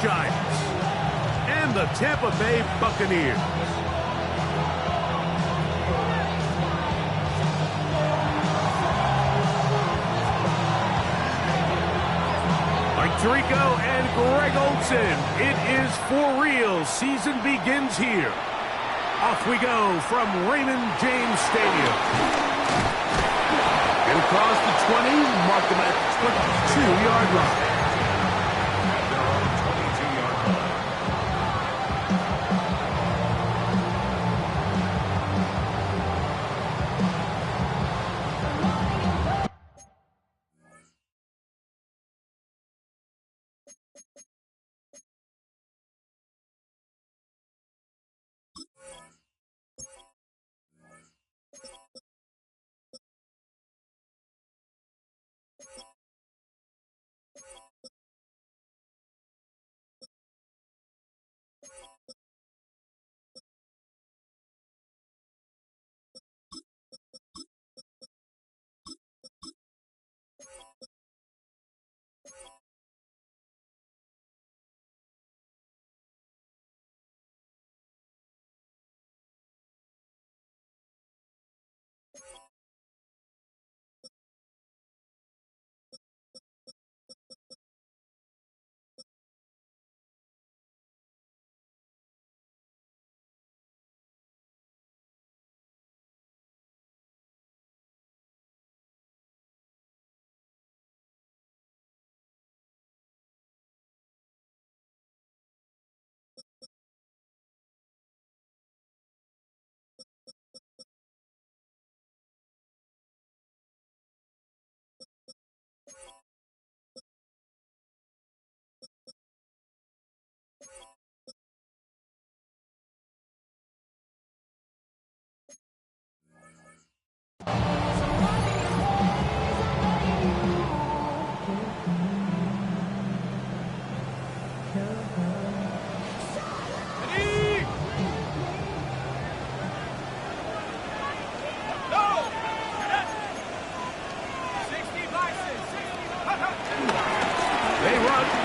Giants and the Tampa Bay Buccaneers. Mike Tirico and Greg Olsen. It is for real. Season begins here. Off we go from Raymond James Stadium. Get across the 20, mark them at the 22-yard line.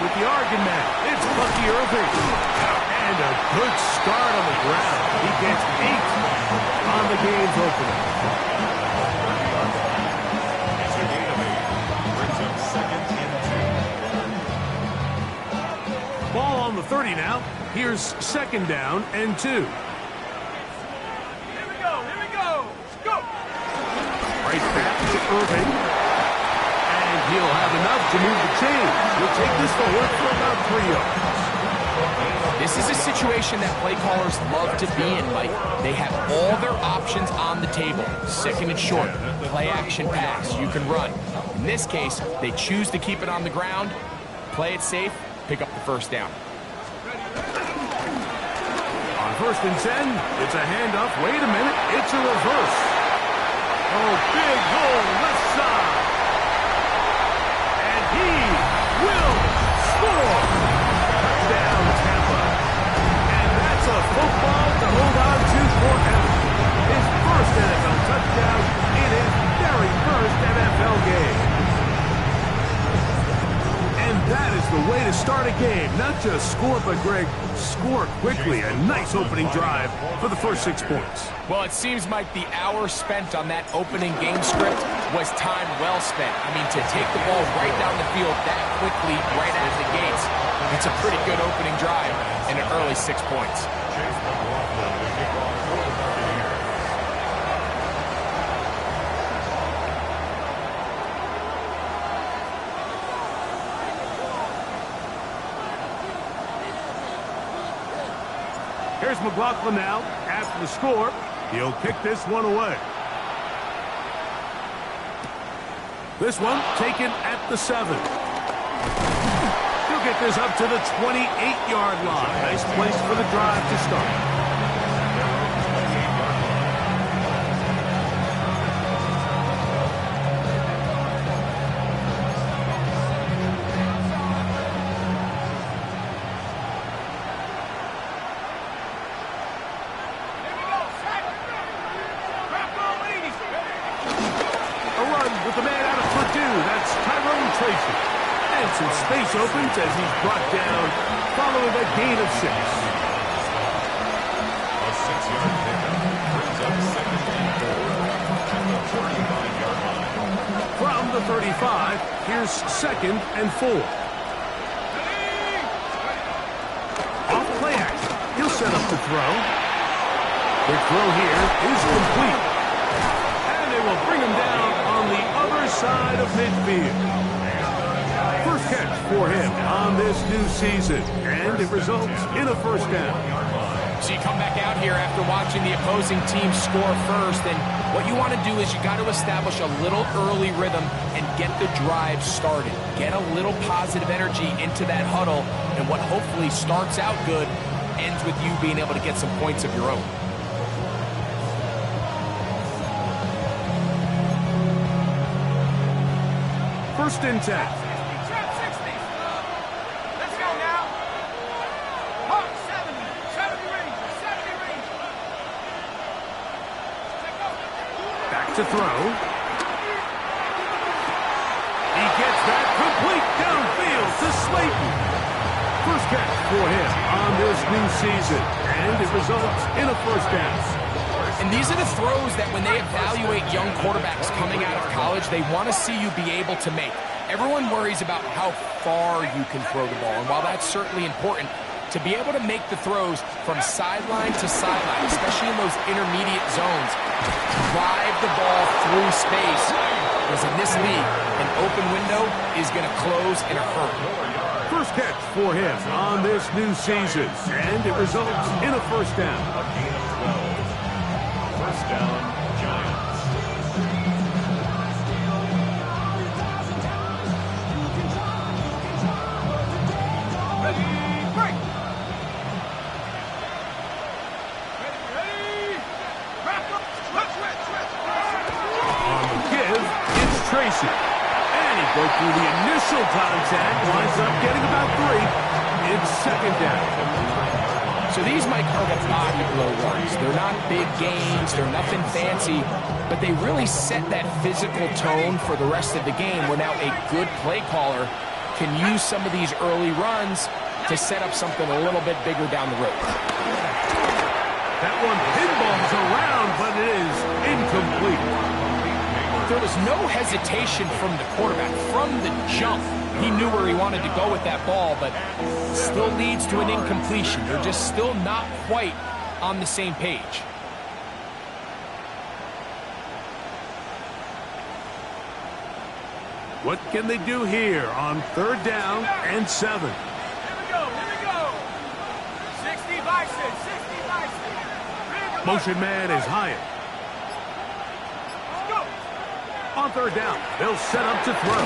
The Oregon man, it's Bucky Irving. And a good start on the ground. He gets 8 on the game's opener. Brings up 2nd and 2. Ball on the 30 now. Here's 2nd down and 2. Here we go. Go! Right back to Irving. He'll have enough to move the chains. He'll take this forward for about 3 yards. This is a situation that play callers love to be in, Mike. They have all their options on the table. 2nd and short, play action pass, you can run. In this case, they choose to keep it on the ground, play it safe, pick up the 1st down. On 1st and 10, it's a handoff. Wait a minute, it's a reverse. Oh, big hole left side. He will score. Touchdown, Tampa. And that's a football to hold on to forever. His first NFL touchdown in his very first NFL game. And that is the way to start a game. Not just score, but, Greg, score quickly. A nice opening drive for the first 6 points. Well, it seems like the hour spent on that opening game script was time well spent. I mean, to take the ball right down the field that quickly, right out of the gates, it's a pretty good opening drive and an early 6 points. Here's McLaughlin now. After the score, he'll kick this one away. This one taken at the 7. He'll get this up to the 28-yard line. Nice place for the drive to start. Some space opens as he's brought down following a gain of 6. A 6-yard pickup brings up 2nd and 4 at the 35-yard line. From the 35, here's 2nd and 4. Off play action. He'll set up the throw. The throw here is complete. And they will bring him down on the other side of midfield. First catch for him on this new season, and it results in a first down. So you come back out here after watching the opposing team score first, and what you want to do is you got to establish a little early rhythm and get the drive started. Get a little positive energy into that huddle, and what hopefully starts out good ends with you being able to get some points of your own. First and 10. To throw. He gets that complete downfield to Slayton. First catch for him on this new season, and it results in a first down. And these are the throws that when they evaluate young quarterbacks coming out of college, they want to see you be able to make. Everyone worries about how far you can throw the ball, and while that's certainly important, to be able to make the throws from sideline to sideline, especially in those intermediate zones, drive the ball through space, because in this league, an open window is going to close in a hurry. First catch for him on this new season, and it results in a first down. A gain of 12. First down, Giants. Ready, break! Tracy. And he broke through the initial contact, winds up getting about 3. It's second down. So these, Mike, are the body blow runs. They're not big gains, they're nothing fancy, but they really set that physical tone for the rest of the game where now a good play caller can use some of these early runs to set up something a little bit bigger down the road. That one pinballs around, but it is incomplete. There was no hesitation from the quarterback. From the jump, he knew where he wanted to go with that ball, but still leads to an incompletion. They're just still not quite on the same page. What can they do here on 3rd down and 7? Here we go, here we go. 60 by 6, 60 by 6. Motion man is Hyatt. On 3rd down, they'll set up to throw.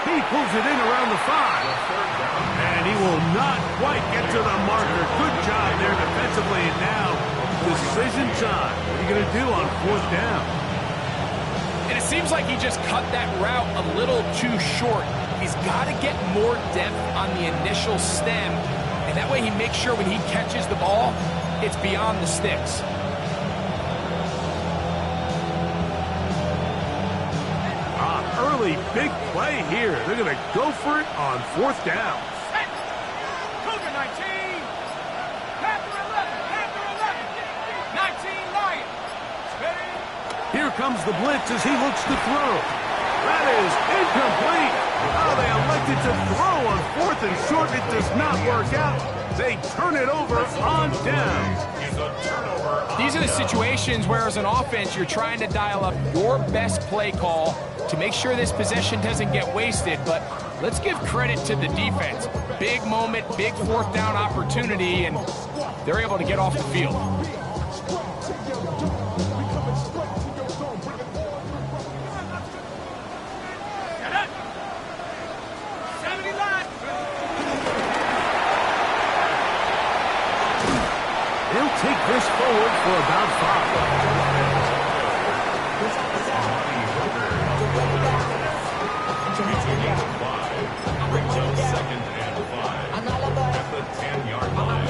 He pulls it in around the 5. And he will not quite get to the marker. Good job there defensively. And now, decision time. What are you going to do on 4th down? And it seems like he just cut that route a little too short. He's got to get more depth on the initial stem. And that way he makes sure when he catches the ball, it's beyond the sticks. Early big play here. They're going to go for it on 4th down. Cougar 19. Panther 11. Panther 11. 19 Lions. Ready? Here comes the blitz as he looks to throw. That is incomplete. Oh, they elected to throw on 4th and short. It does not work out. They turn it over on down. These are the situations where as an offense, you're trying to dial up your best play call to make sure this possession doesn't get wasted, but let's give credit to the defense. Big moment, big 4th down opportunity, and they're able to get off the field. They'll take this forward for about 5. Brings up 2nd and 5 at the 10-yard line.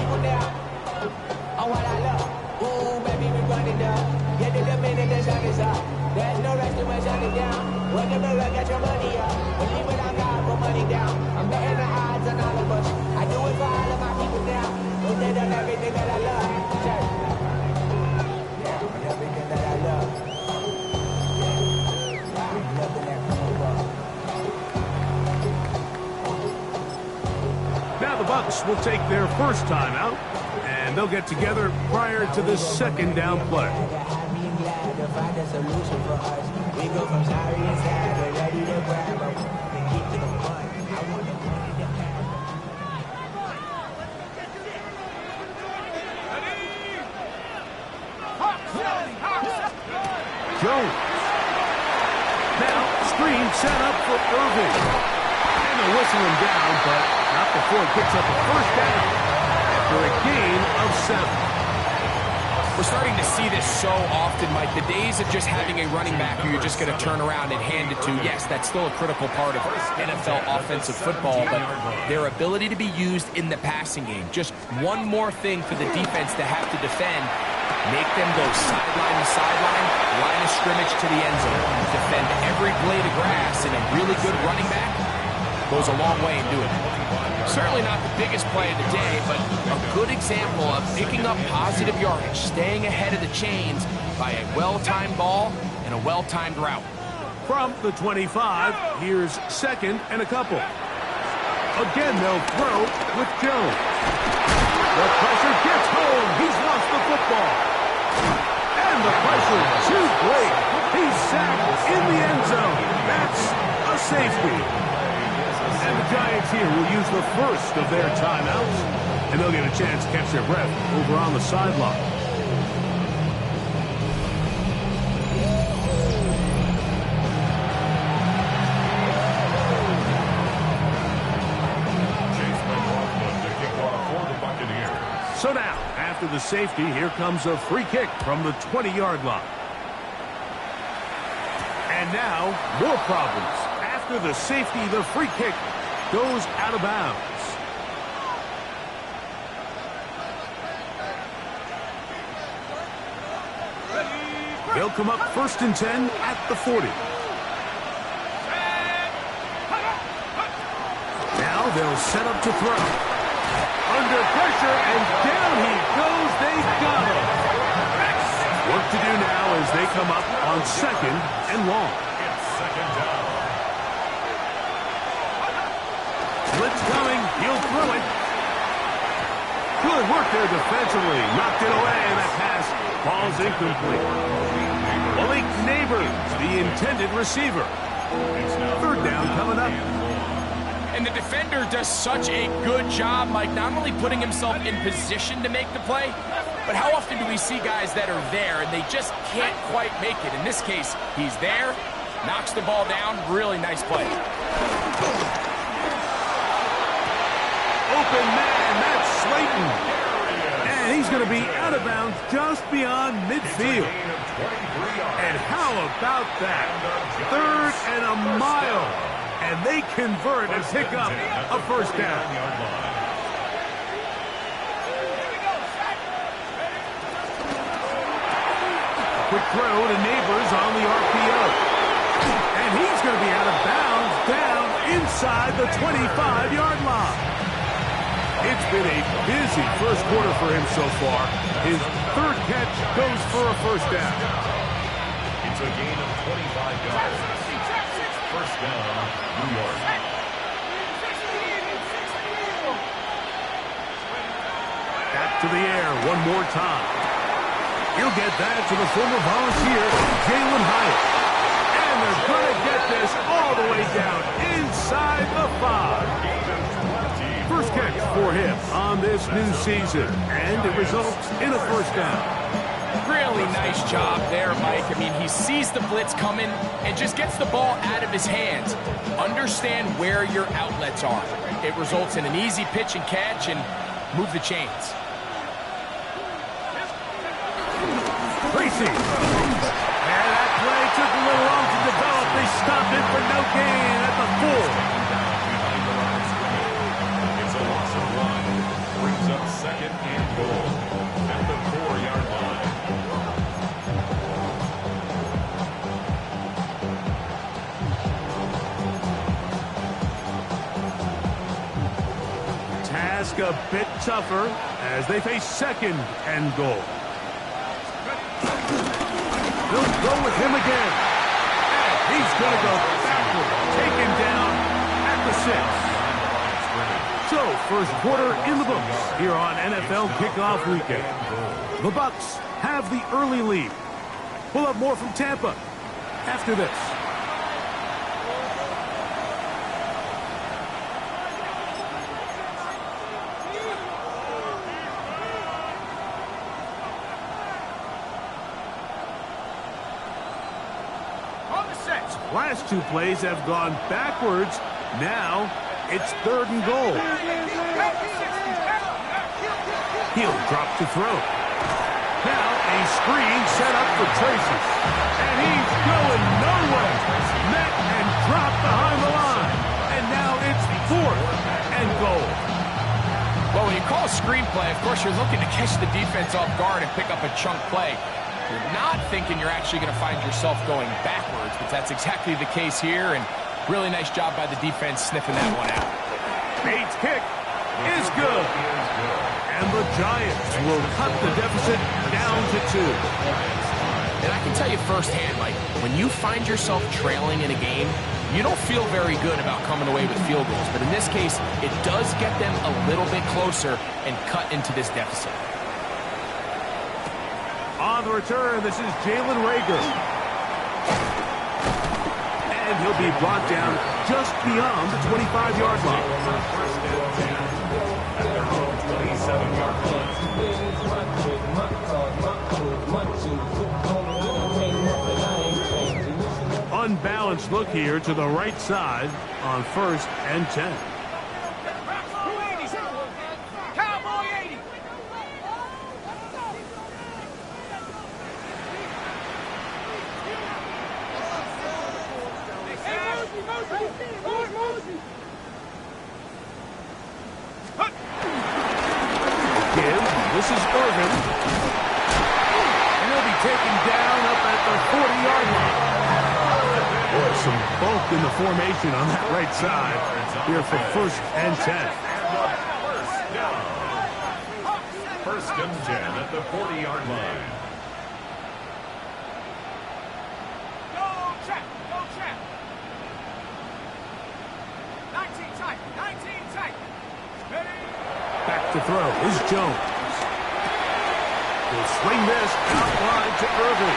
Ooh, baby, we running down. Get to the minute the sun is up. There's no rest in my shutting down. Whenever I get your money up, believe it, I got for money down. I'm betting the odds on all of us. I do it for all of my Now the Bucs will take their first timeout, and they'll get together prior to the second down play. Jones. Now, screen set up for Irving. And they'll whistle him down, but not before he picks up a first down after a gain of 7. We're starting to see this so often, Mike. The days of just having a running back who you're just going to turn around and hand it to, yes, that's still a critical part of NFL offensive football, but their ability to be used in the passing game, just one more thing for the defense to have to defend. Make them go sideline to sideline, line of scrimmage to the end zone. Defend every blade of grass, and a really good running back goes a long way in doing it. Certainly not the biggest play of the day, but a good example of picking up positive yardage, staying ahead of the chains by a well-timed ball and a well-timed route. From the 25, here's second and a couple. Again, they'll throw with Jones. The pressure gets home. He's lost the football. And the pressure too great. He's sacked in the end zone. That's a safety. And the Giants here will use the first of their timeouts. And they'll get a chance to catch their breath over on the sideline. So now, after the safety, here comes a free kick from the 20-yard line. And now, more problems. After the safety, the free kick goes out of bounds. They'll come up first and 10 at the 40. Now they'll set up to throw. Under pressure, and down he goes. They got him. Work to do now as they come up on second and long. It's second down. Blitz coming. He'll throw it. Good work there defensively. Knocked it away, and that pass falls incomplete. Malik Neighbors, the intended receiver. Third down coming up. And the defender does such a good job, Mike, not only putting himself in position to make the play, but how often do we see guys that are there and they just can't quite make it? In this case, he's there, knocks the ball down, really nice play. Open man, that's Slayton. And he's going to be out of bounds just beyond midfield. And how about that? Third and a mile. And they convert and pick up a first down. Quick throw to Neighbors on the RPO. And he's going to be out of bounds down inside the 25-yard line. It's been a busy first quarter for him so far. His third catch goes for a first down. It's a gain of 25 yards. First down, New York. Back to the air one more time. He'll get that to the former Volunteer, Jalen Hyatt. And they're going to get this all the way down inside the 5. First catch for him on this new season. And it results in a first down. Really nice job there, Mike. I mean, he sees the blitz coming and just gets the ball out of his hands. Understand where your outlets are. It results in an easy pitch and catch and move the chains. Tracy. And that play took a little long to develop. They stopped it for no gain at the 4. It's a loss of 1. Brings up second and goal at the 4-yard line. Task a bit tougher as they face second and goal. They'll go with him again. And he's going to go backward, taken down at the 6. So So, first quarter in the books here on NFL Kickoff Weekend. The Bucs have the early lead. We'll have more from Tampa after this. On the set. Last two plays have gone backwards. Now it's 3rd and goal. He'll drop to throw. Now a screen set up for Tracy. And he's going nowhere. Met and dropped behind the line. And now it's 4th and goal. Well, when you call a screenplay, of course, you're looking to catch the defense off guard and pick up a chunk play. You're not thinking you're actually going to find yourself going backwards, but that's exactly the case here, and really nice job by the defense sniffing that one out. Bates' kick is good. And the Giants will cut the deficit down to 2. And I can tell you firsthand, Mike, when you find yourself trailing in a game, you don't feel very good about coming away with field goals. But in this case, it does get them a little bit closer and cut into this deficit. On the return, this is Jalen Reagor. And he'll be brought down just beyond the 25-yard line. First and 10 at their own 27-yard line. Unbalanced look here to the right side on 1st and 10. Cowboy 80. Again, this is Irvin. And he'll be taken down up at the 40-yard line. Boy, some bulk in the formation on that right side here for 1st and 10. First and 10 at the 40-yard line. Go check. Go check. 19 tight. 19 tight. Ready. Back to throw is Jones. He'll swing this out wide to Irvin.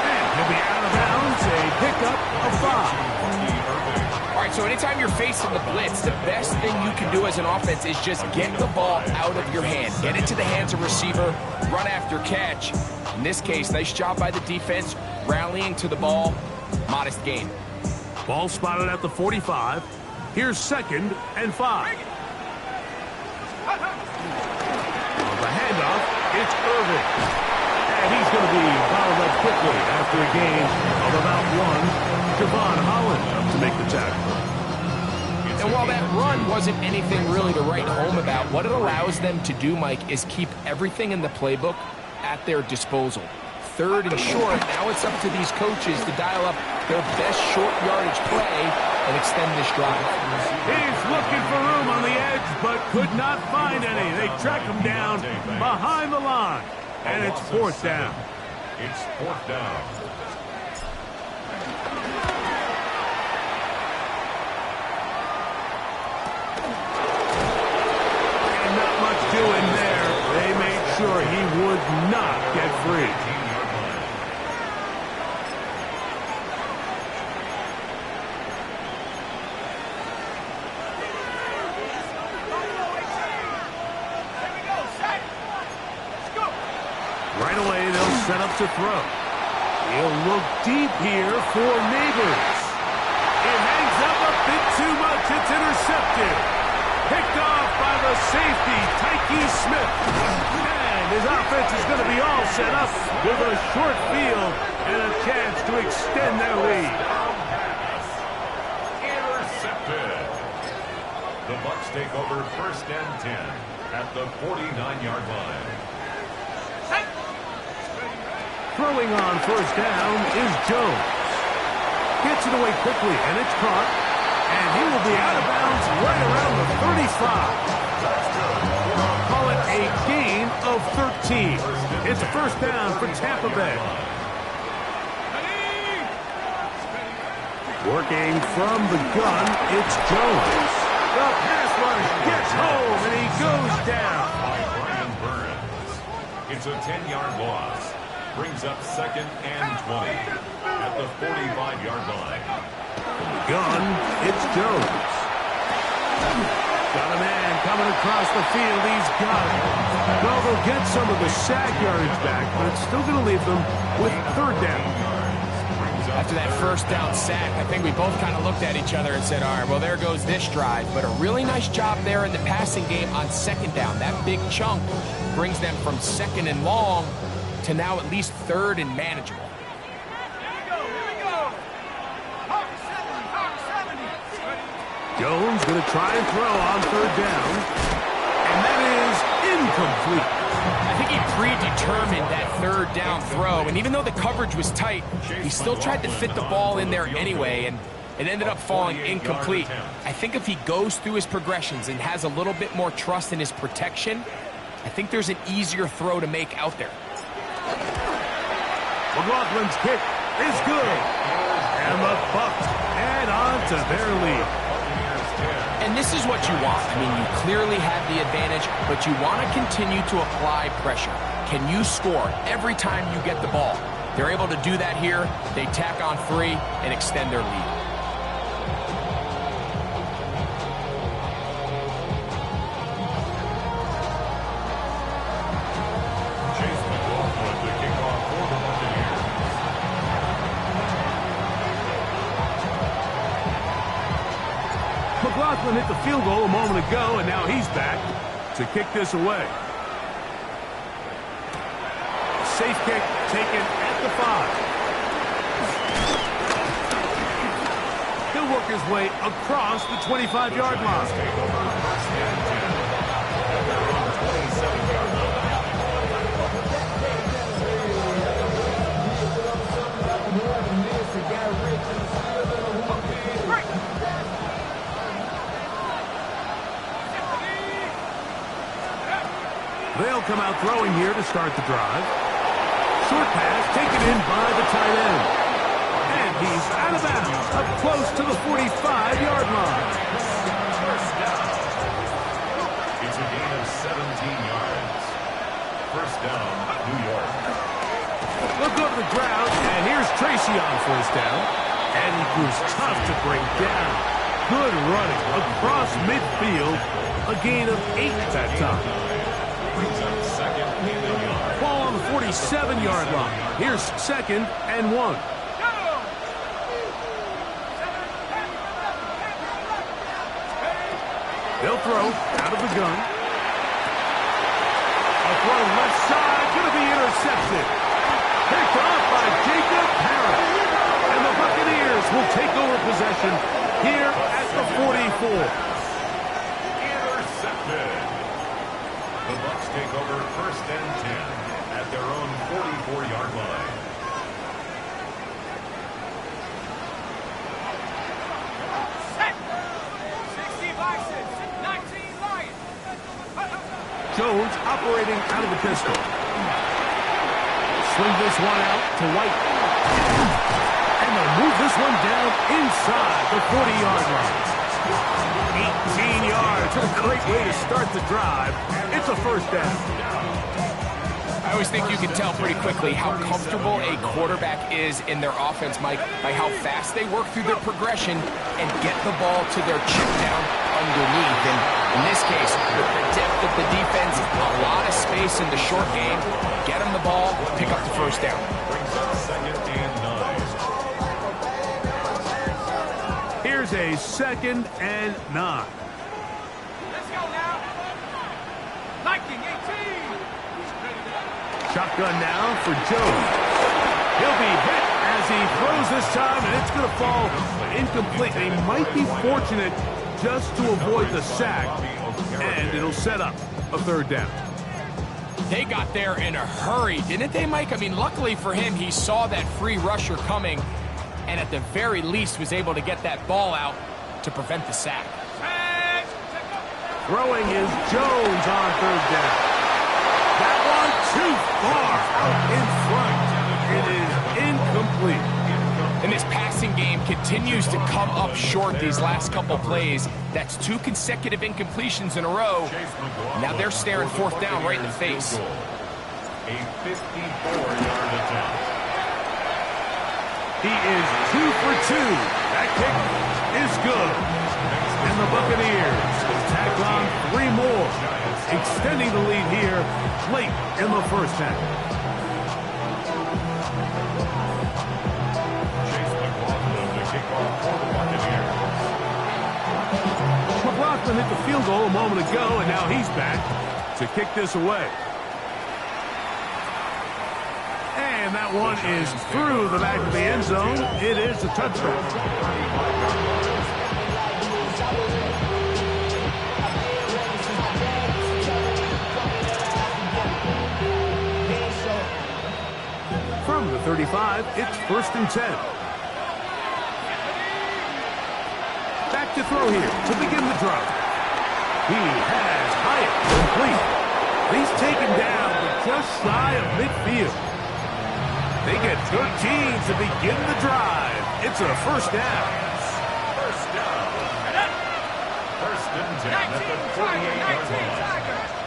And he'll be out of bounds, a pickup of 5. All right, so anytime you're facing the blitz, the best thing you can do as an offense is just get the ball out of your hand. Get it to the hands of receiver, run after catch. In this case, nice job by the defense, rallying to the ball. Modest gain. Ball spotted at the 45. Here's 2nd and 5. On the handoff, it's Irvin. And he's going to be bottled up quickly after a gain of about 1. Javon Holland up to make the tackle. And while that run wasn't anything really to write home about, what it allows them to do, Mike, is keep everything in the playbook at their disposal. 3rd and short, now it's up to these coaches to dial up their best short yardage play and extend this drive. He's looking for room on the edge, but could not find any. They track him down behind the line. And it's 4th down. It's 4th down. And not much doing there. They made sure he would not get free. Right away, they'll set up to throw. He'll look deep here for Neighbors. It hangs up a bit too much. It's intercepted. Picked off by the safety, Tyke Smith. And his offense is going to be all set up with a short field and a chance to extend their lead. Intercepted. The Bucs take over 1st and 10 at the 49-yard line. Throwing on 1st down is Jones. Gets it away quickly, and it's caught. And he will be out of bounds right around the 35. Call it a gain of 13. It's a 1st down for Tampa Bay. Working from the gun, it's Jones. The pass rush gets home, and he goes down. By Brian Burns. It's a 10-yard loss. Brings up 2nd and 20 at the 45-yard line. Gun, it's Jones. Got a man coming across the field. He's got it. Well, they'll get some of the sack yardage back, but it's still going to leave them with 3rd down. After that 1st down sack, I think we both kind of looked at each other and said, all right, well, there goes this drive. But a really nice job there in the passing game on 2nd down. That big chunk brings them from 2nd and long to now at least 3rd and manageable. Jones going to try and throw on 3rd down. And that is incomplete. I think he predetermined that 3rd down throw, and even though the coverage was tight, he still tried to fit the ball in there anyway, and it ended up falling incomplete. I think if he goes through his progressions and has a little bit more trust in his protection, I think there's an easier throw to make out there. McLaughlin's kick is good. And the Bucs add on to their lead. And this is what you want. I mean, you clearly have the advantage, but you want to continue to apply pressure. Can you score every time you get the ball? They're able to do that here. They tack on 3 and extend their lead. Chase McLaughlin to kick off for the Buccaneers. McLaughlin hit the field goal a moment ago, and now he's back to kick this away. Safe kick taken at the 5. He'll work his way across the 25-yard line. Take over 1st and 10 at their own 27-yard line. They'll come out throwing here to start the drive. Short pass taken in by the tight end. And he's out of bounds, up close to the 45-yard line. First down. It's a gain of 17 yards. First down, New York. Look over the ground, and here's Tracy on 1st down. And he proves tough to bring down. Good running across midfield. A gain of 8 that time. Brings up 2nd and 1. Ball on the 47-yard line. Here's 2nd and 1. They'll throw out of the gun. A throw left side, going to be intercepted. Picked off by Jacob Harris. And the Buccaneers will take over possession here at the 44. Intercepted. The Bucs take over 1st and 10 at their own 44-yard line. Jones operating out of the pistol. Swing this one out to White. And they'll move this one down inside the 40-yard line. 18 yards. What a great way to start the drive. It's a 1st down. I always think you can tell pretty quickly how comfortable a quarterback is in their offense, Mike, by how fast they work through their progression and get the ball to their check down underneath. And in this case, with the depth of the defense, a lot of space in the short game, get them the ball, pick up the 1st down. Brings up 2nd and 9. Here's a 2nd and 9. Let's go now. Liking 18. Shotgun now for Jones. He'll be hit as he throws this time, and it's going to fall incomplete. They might be fortunate just to avoid the sack, and it'll set up a 3rd down. They got there in a hurry, didn't they, Mike? I mean, luckily for him, he saw that free rusher coming, and at the very least was able to get that ball out to prevent the sack. Throwing is Jones on 3rd down. That one too far out in front. It is incomplete. And this passing game continues to come up short these last couple plays. That's 2 consecutive incompletions in a row. Now they're staring 4th down right in the face. A 54-yard attempt. He is 2 for 2. That kick is good. And the Buccaneers will tack on 3 more, extending the lead here late in the first half. Chase McLaughlin, the kickoff for the Buccaneers. McLaughlin hit the field goal a moment ago, and now he's back to kick this away. And that one is through the back of the end zone. It is a touchback. From the 35, it's 1st and 10. Back to throw here to begin the drive. He has Hyatt complete. He's taken down but just shy of midfield. They get 13 to begin the drive. It's a first down. First down. 1st and 10 at the 48-yard line.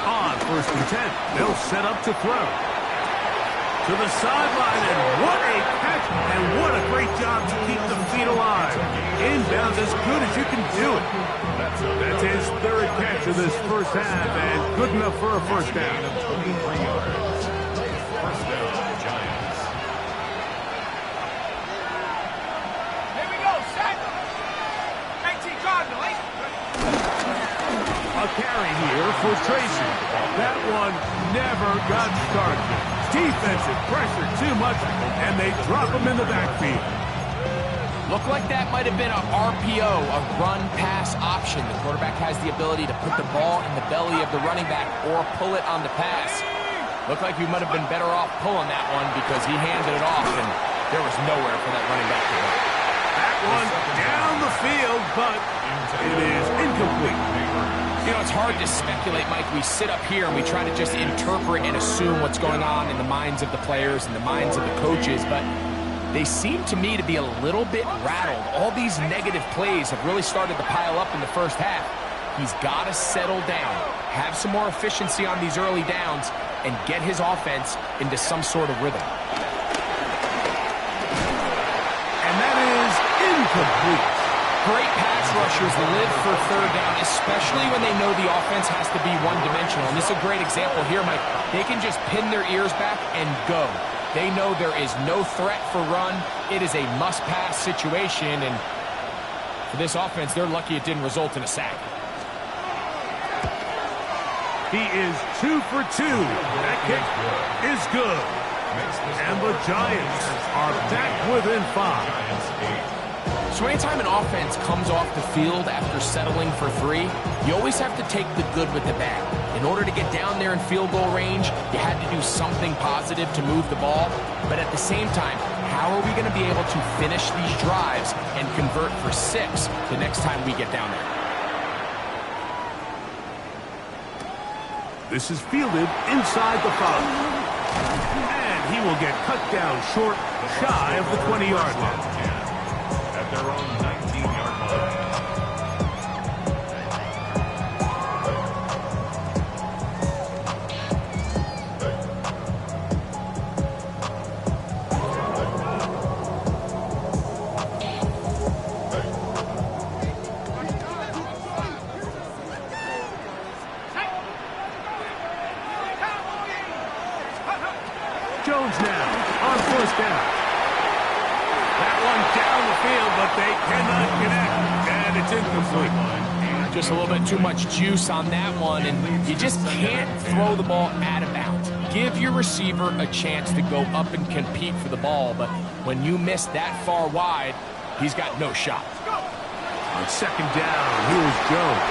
On 1st and 10, they'll set up to throw. To the sideline, and what a catch, and what a great job to keep the feet alive. Inbounds as good as you can do it. That's his 3rd catch of this first half, and good enough for a first down. 23 yards. First down, Giants. Here we go, set. 19 Cardinals. A carry here for Tracy. That one never got started. Defensive pressure too much, and they drop him in the backfield. Looked like that might have been a RPO, a run-pass option. The quarterback has the ability to put the ball in the belly of the running back or pull it on the pass. Looked like he might have been better off pulling that one because he handed it off, and there was nowhere for that running back to go. That one down the field, but it is incomplete. You know, it's hard to speculate, Mike. We sit up here and we try to just interpret and assume what's going on in the minds of the players and the minds of the coaches, but they seem to me to be a little bit rattled. All these negative plays have really started to pile up in the first half. He's got to settle down, have some more efficiency on these early downs, and get his offense into some sort of rhythm. And that is incomplete. Great pass rushers live for 3rd down, especially when they know the offense has to be one-dimensional. And this is a great example here, Mike. They can just pin their ears back and go. They know there is no threat for run. It is a must-pass situation, and for this offense, they're lucky it didn't result in a sack. He is 2 for 2. That kick is good. And the Giants are back within 5. So anytime an offense comes off the field after settling for 3, you always have to take the good with the bad. In order to get down there in field goal range, you had to do something positive to move the ball. But at the same time, how are we going to be able to finish these drives and convert for 6 the next time we get down there? This is fielded inside the 5. And he will get cut down short, shy of the 20-yard line. At their own 19-yard line. Jones now on 1st down. That one down the field, but they cannot connect, and it's incomplete. Just a little bit too much juice on that one, and you just can't throw the ball out of bounds. Give your receiver a chance to go up and compete for the ball, but when you miss that far wide, he's got no shot. On 2nd down, here's Jones.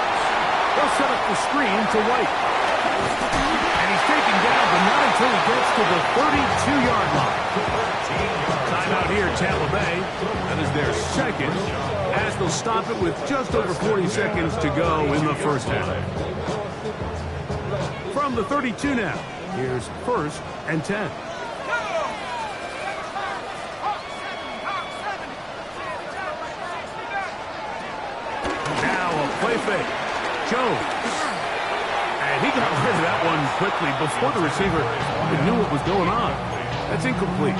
They'll set up the screen to White. And he's taken down, but not until he gets to the 32-yard line. Timeout here, Tampa Bay. That is their 2nd, as they'll stop it with just over 40 seconds to go in the first half. From the 32 now, Here's 1st and 10. Now a play fake. Jones. And he got rid of that one quickly before the receiver even knew what was going on. That's incomplete.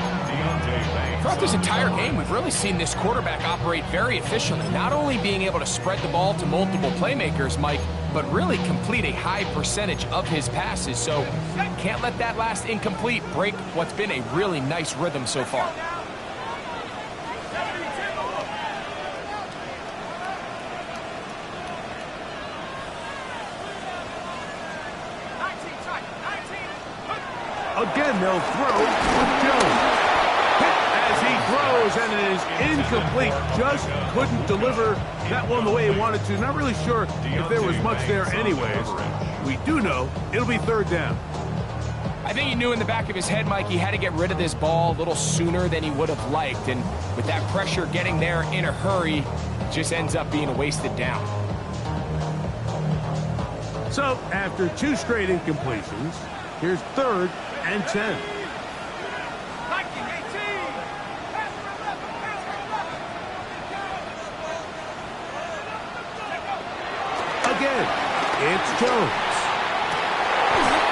Throughout this entire game, we've really seen this quarterback operate very efficiently, not only being able to spread the ball to multiple playmakers, Mike, but really complete a high percentage of his passes. So can't let that last incomplete break what's been a really nice rhythm so far. Again, they'll throw with Jones. Hit as he throws, and it is incomplete. Just couldn't deliver that one the way he wanted to. Not really sure if there was much there anyways. We do know it'll be 3rd down. I think he knew in the back of his head, Mike, he had to get rid of this ball a little sooner than he would have liked. And with that pressure getting there in a hurry, it just ends up being a wasted down. So, after 2 straight incompletions, here's 3rd and 10. Again, it's Jones.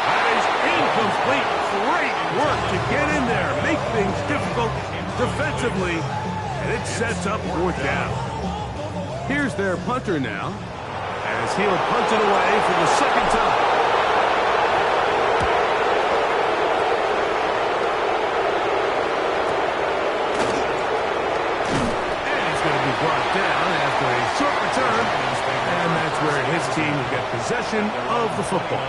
That is incomplete. Great work to get in there, make things difficult defensively, and it sets up 4th down. Here's their punter now, as he'll punt it away for the 2nd time. Brought down after a short return, and that's where his team will get possession of the football.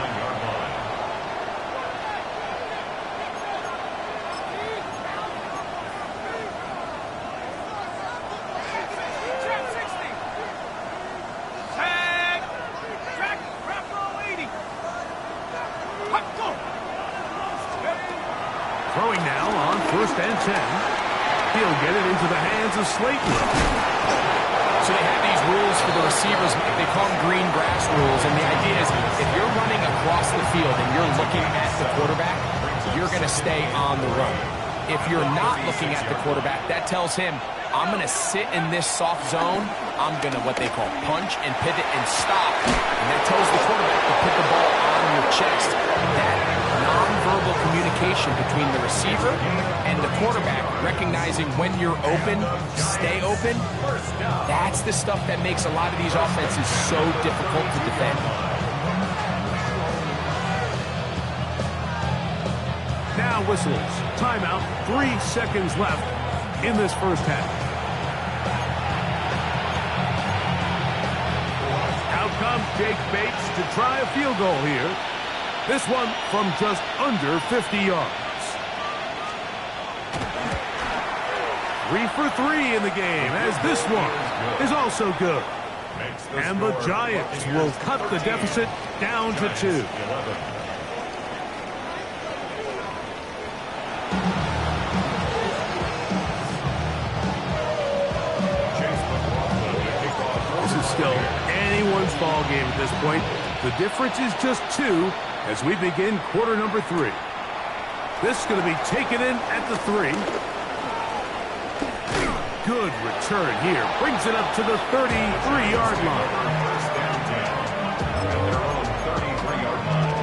Throwing now on 1st and 10. He'll get it into the hands of Slayton. So they have these rules for the receivers. They call them green grass rules. And the idea is if you're running across the field and you're looking at the quarterback, you're going to stay on the run. If you're not looking at the quarterback, that tells him, I'm going to sit in this soft zone. I'm going to what they call punch and pivot and stop. And that tells the quarterback to put the ball on your chest. That nonverbal communication between the receiver and the quarterback, recognizing when you're open, stay open, that's the stuff that makes a lot of these offenses so difficult to defend. Now whistles. Timeout. 3 seconds left in this 1st half. Out comes Jake Bates to try a field goal here. This one from just under 50 yards. 3 for 3 in the game, as this one is also good. And the Giants will cut the deficit down to 2. This is still anyone's ball game at this point. The difference is just 2 as we begin quarter number 3. This is going to be taken in at the 3. Good return here. Brings it up to the 33-yard line. First down 10 at their own 33-yard line.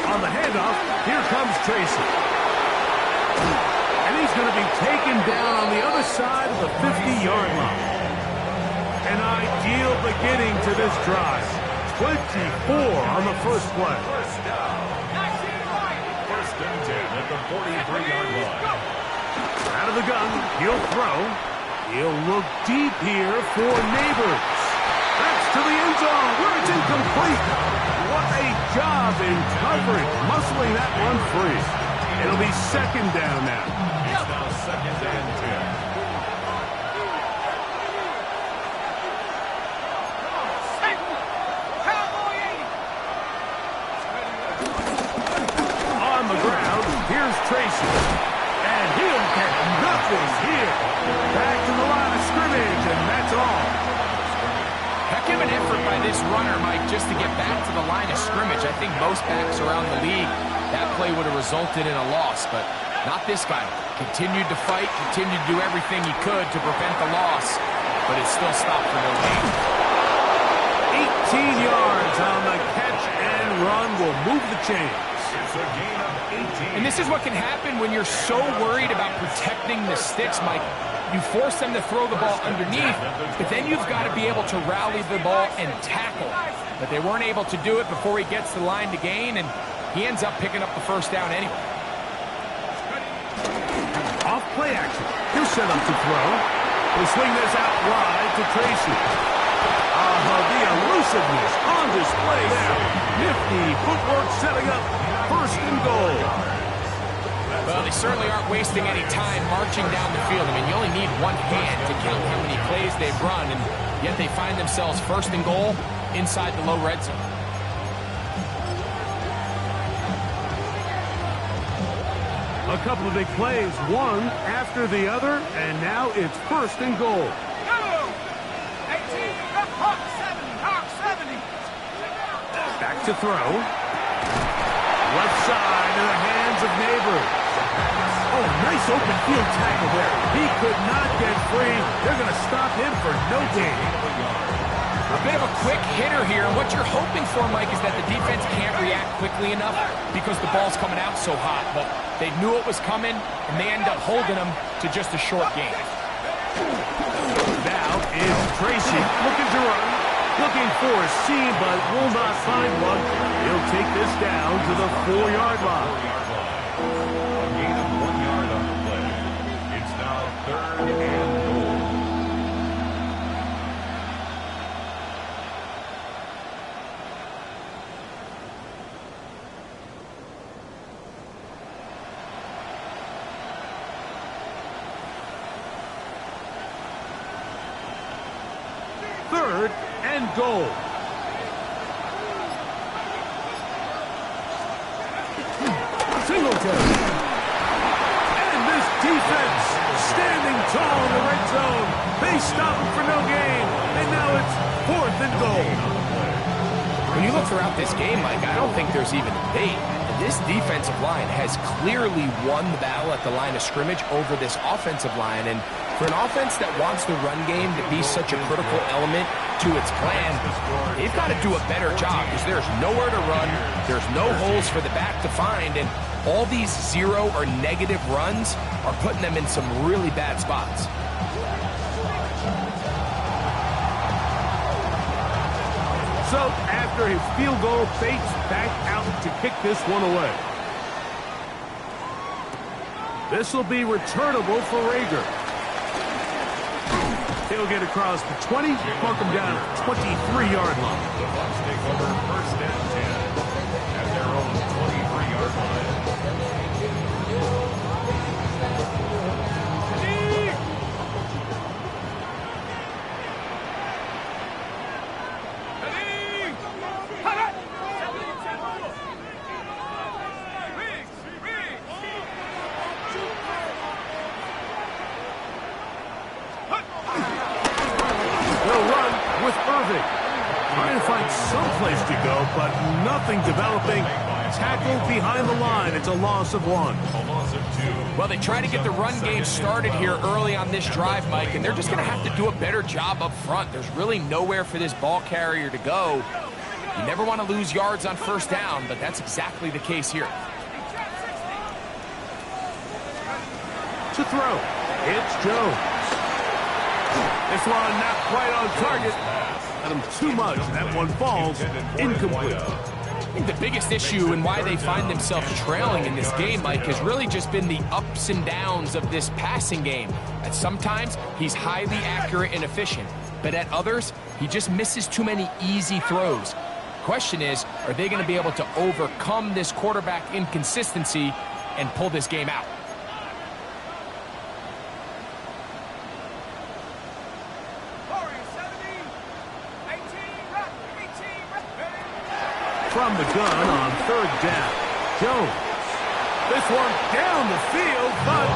On the handoff, here comes Tracy. And he's going to be taken down on the other side of the 50-yard line. An ideal beginning to this drive. 24 on the first play. First and 10 at the 43-yard line. Out of the gun, he'll throw. He'll look deep here for Neighbors. That's to the end zone where it's incomplete. What a job in coverage, muscling that one free. It'll be 2nd down now. It's now 2nd and 10. And he'll get nothing here. Back to the line of scrimmage, and that's all. Heck of an effort by this runner, Mike, just to get back to the line of scrimmage. I think most backs around the league, that play would have resulted in a loss, but not this guy. Continued to fight, continued to do everything he could to prevent the loss, but it still stopped for no gain. 18 yards on the catch and run will move the chains. It's a gain of 18. And this is what can happen when you're so worried about protecting the sticks, Mike. You force them to throw the ball underneath, but then you've got to be able to rally the ball and tackle. But they weren't able to do it before he gets the line to gain, and he ends up picking up the first down anyway. Off play action. He'll set up to throw. He'll swing this out wide to Tracy. The elusiveness on display there. Nifty footwork setting up first and goal. Well, they certainly aren't wasting any time marching down the field. I mean, you only need one hand to count how many plays they've run, and yet they find themselves first and goal inside the low red zone. A couple of big plays, one after the other, and now it's first and goal. Back to throw. Left side in the hands of Neighbors. Oh, nice open field tackle there. He could not get free. They're going to stop him for no gain. A bit of a quick hitter here, and what you're hoping for, Mike, is that the defense can't react quickly enough because the ball's coming out so hot. But they knew it was coming, and they end up holding them to just a short gain. Now is Tracy looking to run. Looking for a seam, but will not find one. He'll take this down to the 4-yard line. A gain of 1 yard on the play. It's now third and goal. Third and goal. Singletary. And this defense standing tall in the red zone. They stop him for no gain. And now it's fourth and goal. When you look throughout this game, Mike, I don't think there's even a debate. This defensive line has clearly won the battle at the line of scrimmage over this offensive line. And for an offense that wants the run game to be such a critical element to its plan, they've got to do a better job because there's nowhere to run, there's no holes for the back to find, and all these zero or negative runs are putting them in some really bad spots. So after his field goal, Bates back out to kick this one away. This will be returnable for Rager. He'll get across the 20, mark him down at the 23-yard line. The Bucs take over first and 10 at their own 23-yard line. Trying to find some place to go, but nothing developing. Tackled behind the line. It's a loss of 1. A loss of 2. Well, they try to get the run game started here early on this drive, Mike, and they're just going to have to do a better job up front. There's really nowhere for this ball carrier to go. You never want to lose yards on first down, but that's exactly the case here. To throw, it's Jones. This one not quite on target. Got him too much. That one falls incomplete. I think the biggest issue and why they find themselves trailing in this game, Mike, has really just been the ups and downs of this passing game. At sometimes, he's highly accurate and efficient, but at others, he just misses too many easy throws. Question is, are they going to be able to overcome this quarterback inconsistency and pull this game out? From the gun on third down, Jones. This one down the field, but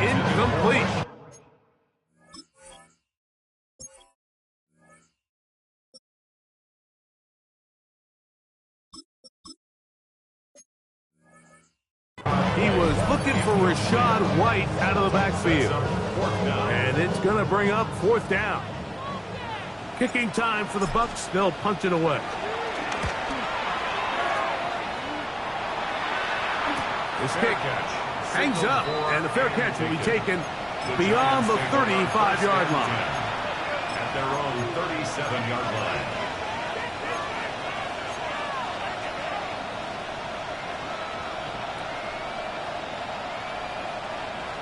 incomplete. He was looking for Rachaad White out of the backfield. And it's going to bring up 4th down. Kicking time for the Bucs. They'll punt it away. This kick hangs up, and the fair catch will be taken beyond the 35-yard line. At their own 37-yard line.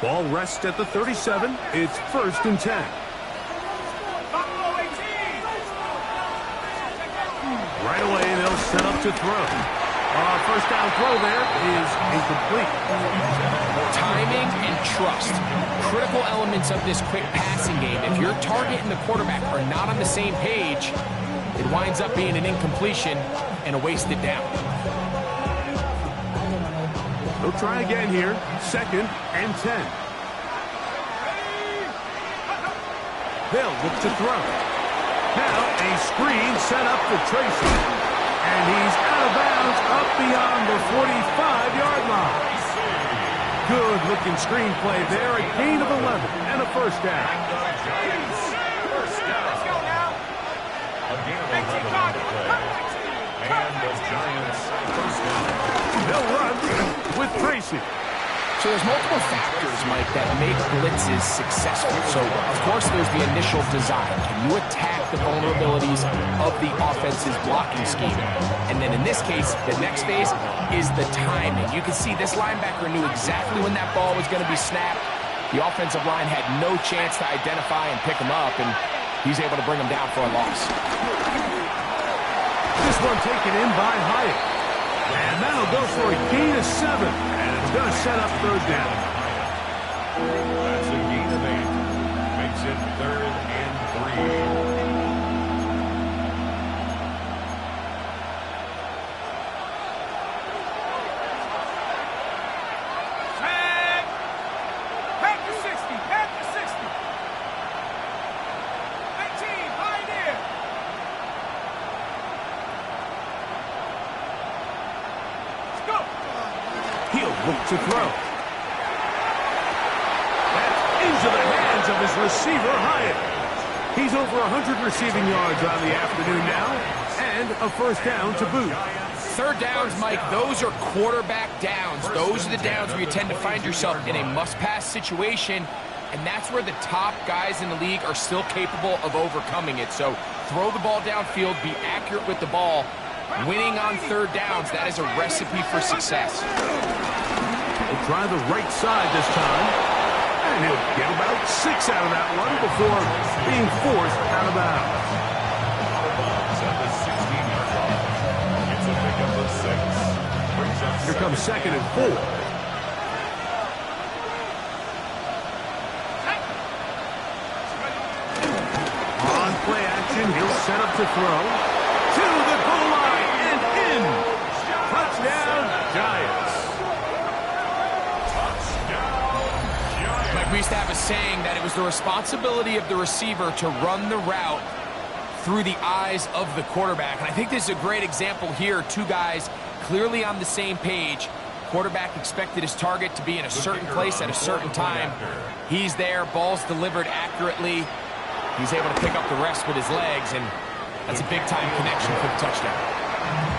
Ball rests at the 37. It's 1st and 10. Right away, they'll set up to throw. 1st down throw there is incomplete. Timing and trust. Critical elements of this quick passing game. If your target and the quarterback are not on the same page, it winds up being an incompletion and a wasted down. They'll try again here. 2nd and 10. They'll look to throw. Now a screen set up for Tracy. And he's out of bounds up beyond the 45-yard line. Good looking screen play there. A gain of 11 and a 1st down. Let's go now. A gain of 11 on the play. And the Giants 1st down. They'll run with Tracy. So there's multiple factors, Mike, that make blitzes successful. So, of course, there's the initial design. Can you attack the vulnerabilities of the offense's blocking scheme? And then in this case, the next phase is the timing. You can see this linebacker knew exactly when that ball was going to be snapped. The offensive line had no chance to identify and pick him up, and he's able to bring him down for a loss. This one taken in by Hyatt. And that'll go for a gain of 7. And it's going to set up 3rd down. That's a gain of 8. Makes it 3rd and 3. Back to 60. Back to 60. 19. Pioneer. Let's go. He'll look to throw. That's into the hands of his receiver, Hyatt. He's over 100 receiving yards on the afternoon now, and a 1st down to boot. 3rd downs, Mike, those are quarterback downs. Those are the downs where you tend to find yourself in a must-pass situation, and that's where the top guys in the league are still capable of overcoming it. So throw the ball downfield, be accurate with the ball. Winning on 3rd downs, that is a recipe for success. He'll try the right side this time, and he'll get about 6 out of that one before being forced out of bounds. At the 16-yard line. It's a pickup of 6. Brings up Here comes 2nd and 4. On play action, he'll set up to throw. To the goal line and in. Touchdown, Giants. Mike, we used to have a saying that it was the responsibility of the receiver to run the route through the eyes of the quarterback. And I think this is a great example here. 2 guys clearly on the same page. Quarterback expected his target to be in a certain place at a certain time. He's there, ball's delivered accurately. He's able to pick up the rest with his legs, and that's a big-time connection for the touchdown.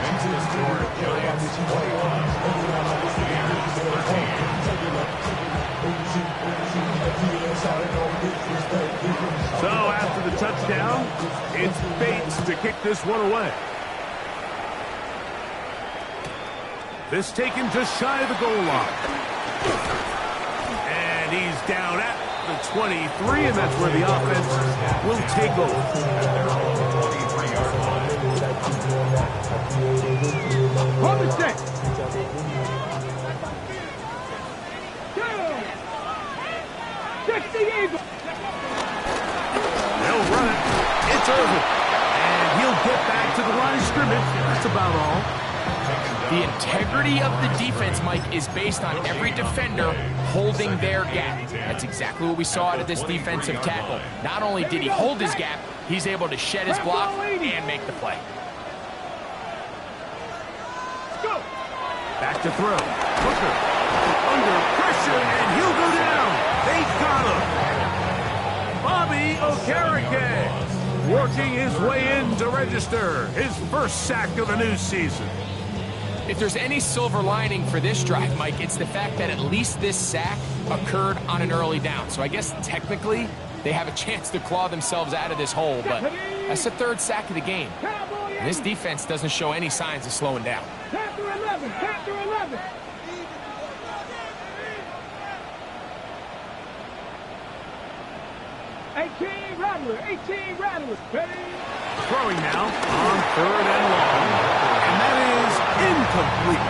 Makes the score Giants 21. So after the touchdown, it's Bates to kick this one away. This taken just shy of the goal line. And he's down at the 23, and that's where the offense will take over. 23-yard line. On the stick. They'll run it. It's over. And he'll get back to the line of scrimmage. That's about all. The integrity of the defense, Mike, is based on every defender holding their gap. That's exactly what we saw out of this defensive tackle. Not only did he hold his gap, he's able to shed his block and make the play. Back to throw. Hooker under pressure, and he'll go down. They got him. Bobby Okereke working his way in to register his first sack of the new season. If there's any silver lining for this drive, Mike, it's the fact that at least this sack occurred on an early down. So I guess technically they have a chance to claw themselves out of this hole, but that's the third sack of the game. And this defense doesn't show any signs of slowing down. Chapter 11, chapter 11. Rattler, 18 Rattler. Ready? Throwing now on third and long, and that is incomplete.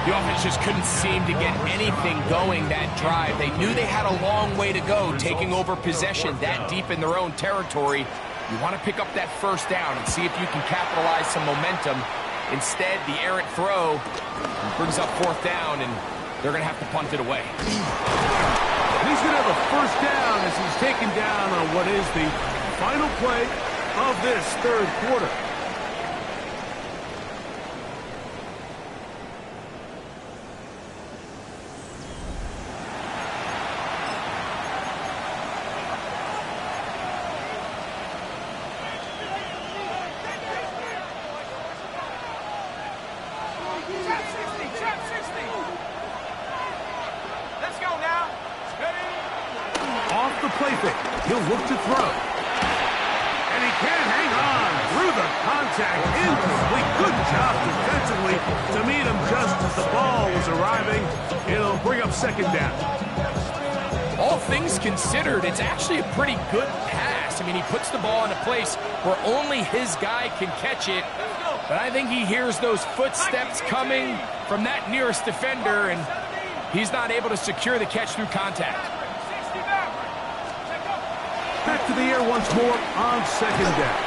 The offense just couldn't seem to get anything going that drive. They knew they had a long way to go, taking over possession that deep in their own territory. You want to pick up that first down and see if you can capitalize some momentum. Instead, the errant throw brings up fourth down, and they're going to have to punt it away. He's going to have a first down as he's taken down on what is the final play of this third quarter. He'll look to throw. And he can't hang on through the contact. Incomplete. Good job defensively to meet him just as the ball was arriving. It'll bring up second down. All things considered, it's actually a pretty good pass. I mean, he puts the ball in a place where only his guy can catch it. But I think he hears those footsteps coming from that nearest defender, and he's not able to secure the catch through contact. Back to the air once more on second down.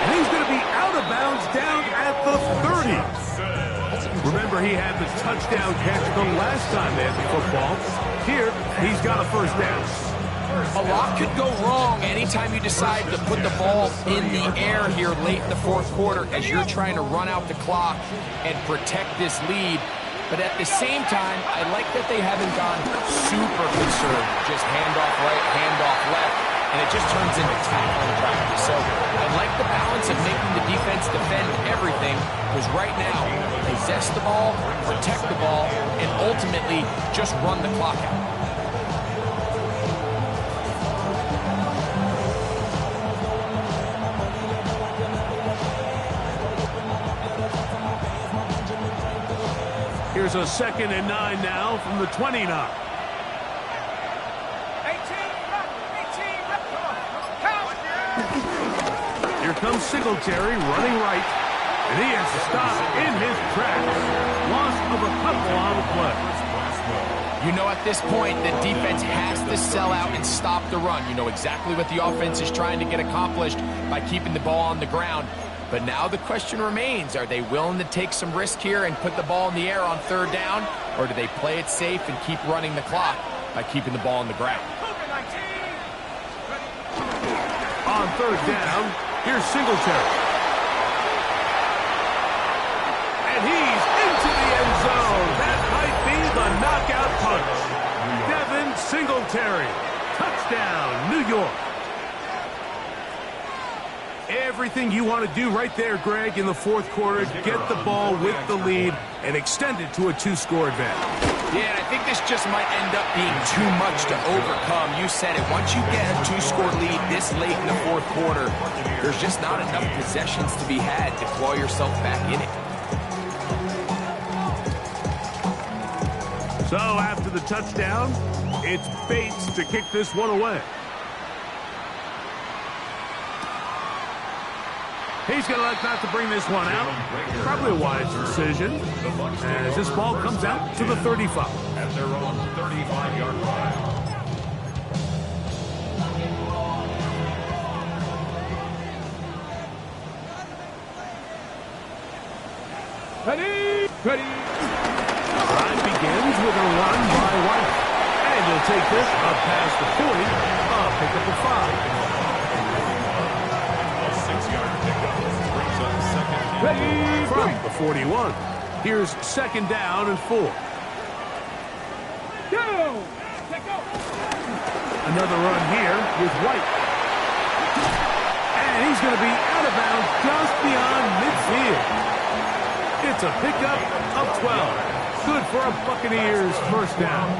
And he's going to be out of bounds down at the 30. Remember, he had the touchdown catch the last time they had the football. Here, he's got a first down. A lot could go wrong anytime you decide to put the ball in the air here late in the fourth quarter as you're trying to run out the clock and protect this lead. But at the same time, I like that they haven't gone super conservative. Just handoff right, handoff left, and it just turns into tackling practice. So I like the balance of making the defense defend everything, because right now, possess the ball, protect the ball, and ultimately just run the clock out. Here's a 2nd and 9 now from the 29. 18, Here comes Singletary running right, and he has to stop in his tracks. Loss of a couple on the play. You know, at this point, the defense has to sell out and stop the run. You know exactly what the offense is trying to get accomplished by keeping the ball on the ground. But now the question remains, are they willing to take some risk here and put the ball in the air on third down, or do they play it safe and keep running the clock by keeping the ball on the ground? On third down, here's Singletary. And he's into the end zone. That might be the knockout punch. Devin Singletary. Touchdown, New York. Everything you want to do right there, Greg, in the fourth quarter, get the ball with the lead and extend it to a 2-score advantage. Yeah, and I think this just might end up being too much to overcome. You said it. Once you get a 2-score lead this late in the fourth quarter, there's just not enough possessions to be had to claw yourself back in it. So after the touchdown, it's Bates to kick this one away. He's going to elect not to bring this one out. Probably a wise decision as this ball comes out to the 35. At their own 35-yard line. Ready? Drive begins with a run by White. And he'll take this up past the 40. Pick up the 5. A 6-yard pickup brings up second and Ready? From the 41. Here's second down and 4. Another run here with White. And he's going to be out of bounds just beyond midfield. It's a pickup of 12. Good for a Buccaneers first down.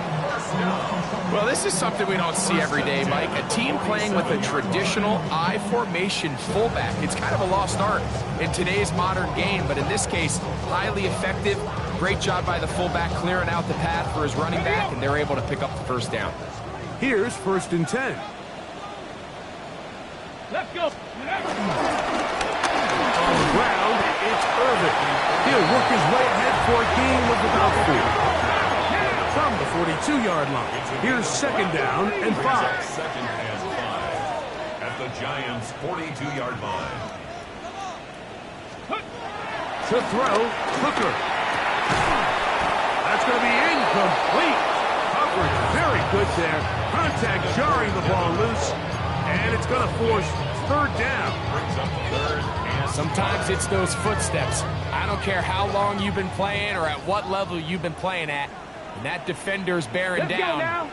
Well, this is something we don't see every day, Mike. A team playing with a traditional I formation fullback. It's kind of a lost art in today's modern game, but in this case, highly effective. Great job by the fullback clearing out the path for his running back, and they're able to pick up the first down. Here's first and 10. Let's go. On the ground, it's Irvin. He'll work his way ahead for a gain of about 4. From the 42-yard line, here's second down and 5. Second and 5 at the Giants' 42-yard line. To throw, Hooker. That's going to be incomplete. Coverage very good there. Contact jarring the ball loose. And it's going to force third down. Brings up third and Sometimes it's those footsteps. I don't care how long you've been playing or at what level you've been playing at. When that defender's bearing down,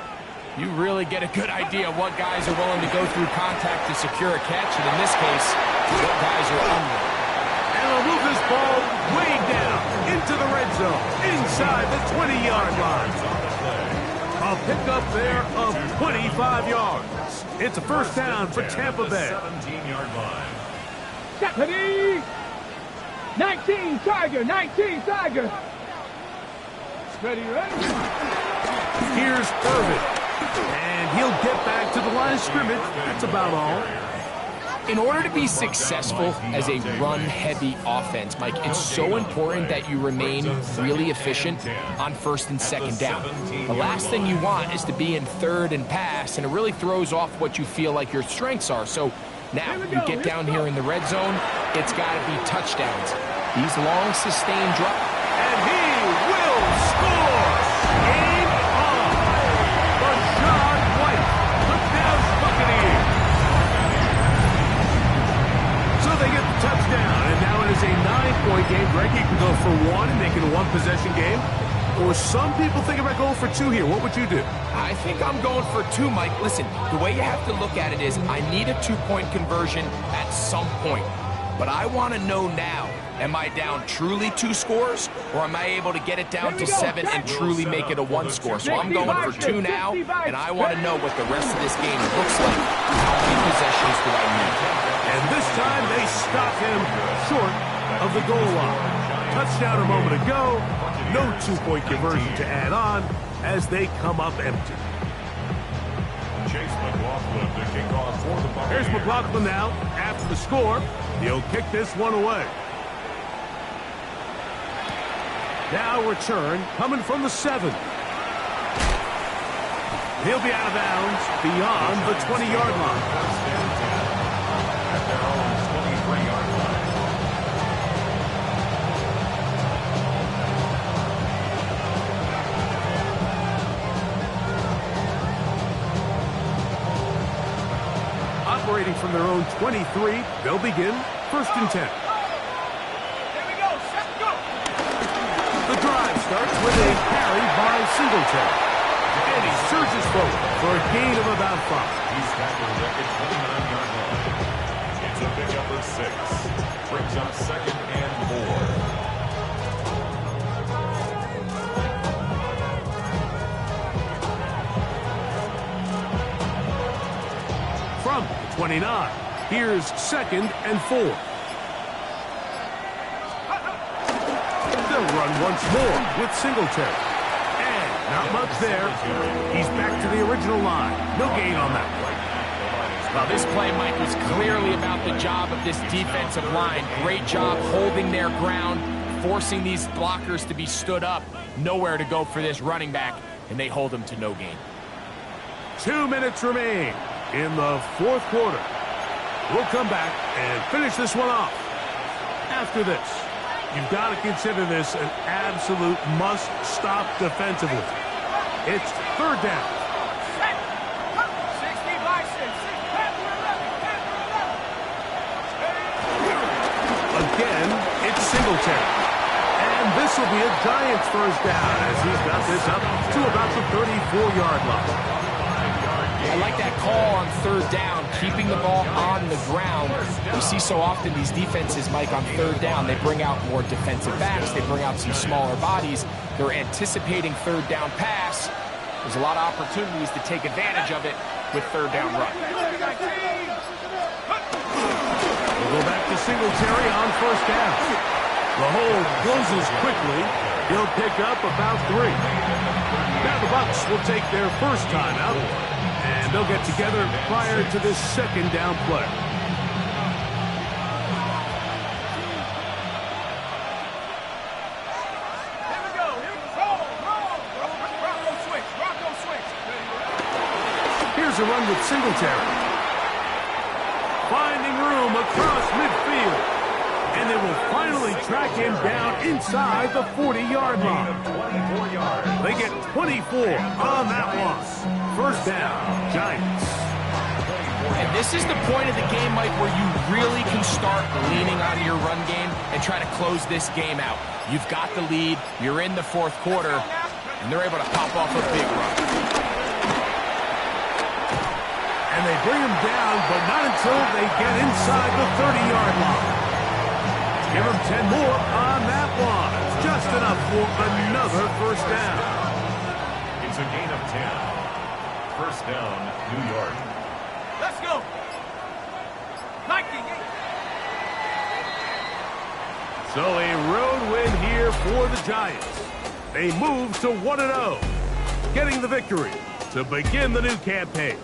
you really get a good idea of what guys are willing to go through contact to secure a catch. And in this case, what guys are unwilling. And they'll move this ball way down into the red zone, inside the 20-yard line. A pickup there of 25 yards. It's a first down for Tampa Bay. 17-yard line. Ready? 19 Tiger, 19 Tiger. Ready? Here's Irvin. And he'll get back to the line of scrimmage. That's about all. In order to be successful as a run-heavy offense, Mike, it's so important that you remain really efficient on first and second down. The last thing you want is to be in third and pass, and it really throws off what you feel like your strengths are. So now you get down here in the red zone, it's got to be touchdowns. These long, sustained drops. And he will score! Game on! Rashad White, the Dallas Buccaneers. So they get the touchdown, and now it is a 9-point game. Greg, you can go for 1 and make it a 1-possession game. Or some people think about going for 2 here. What would you do? I think I'm going for 2, Mike. Listen, the way you have to look at it is I need a 2-point conversion at some point. But I want to know now, am I down truly 2 scores, or am I able to get it down to 7 and truly make it a 1 score? So I'm going for 2 now, and I want to know what the rest of this game looks like. How many possessions do I need? And this time they stop him short of the goal line. Touchdown a moment ago. No 2-point conversion to add on as they come up empty. Chase McLaughlin to kick off for the Buccaneers. Here's McLaughlin now after the score. He'll kick this one away. Now return coming from the 7. He'll be out of bounds beyond the 20-yard line. At their own 23-yard line. Operating from their own 23, they'll begin first and 10. There we go. Set, go. The drive starts with a carry by Singletary. And he surges forward for a gain of about 5. He's tackled at the 29-yard line. It's a pickup of 6. Brings up second and 4. From the 29, here's second and 4. They'll run once more with Singletary. And not much there. He's back to the original line. No gain on that play. Well, this play, Mike, was clearly about the job of this defensive line. Great job holding their ground, forcing these blockers to be stood up. Nowhere to go for this running back, and they hold him to no gain. 2 minutes remain in the fourth quarter. We'll come back and finish this one off after this. You've got to consider this an absolute must-stop defensively. It's third down. 60 by 6. Again, it's Singletary. And this will be a Giants first down as he's got this up to about the 34-yard line. I like that call on third down, keeping the ball on the ground. We see so often these defenses, Mike, on third down, they bring out more defensive backs, they bring out some smaller bodies. They're anticipating third down pass. There's a lot of opportunities to take advantage of it with third down run. We'll go back to Singletary on first down. The hold closes quickly. He'll pick up about 3. Now the Bucs will take their first timeout, and they'll get together prior to this second down play. Here we go. Roll. Rocco switch. Here's a run with Singletary. Finding room across midfield. And they will finally track him down inside the 40-yard line. They get 24 on that one. First down, Giants. And this is the point of the game, Mike, where you really can start leaning on your run game and try to close this game out. You've got the lead, you're in the fourth quarter, and they're able to pop off a big run. And they bring him down, but not until they get inside the 30-yard line. Give him 10 more on that one. Just enough for another first down. It's a gain of 10. First down, New York. Let's go. So a road win here for the Giants. They move to 1-0, getting the victory to begin the new campaign.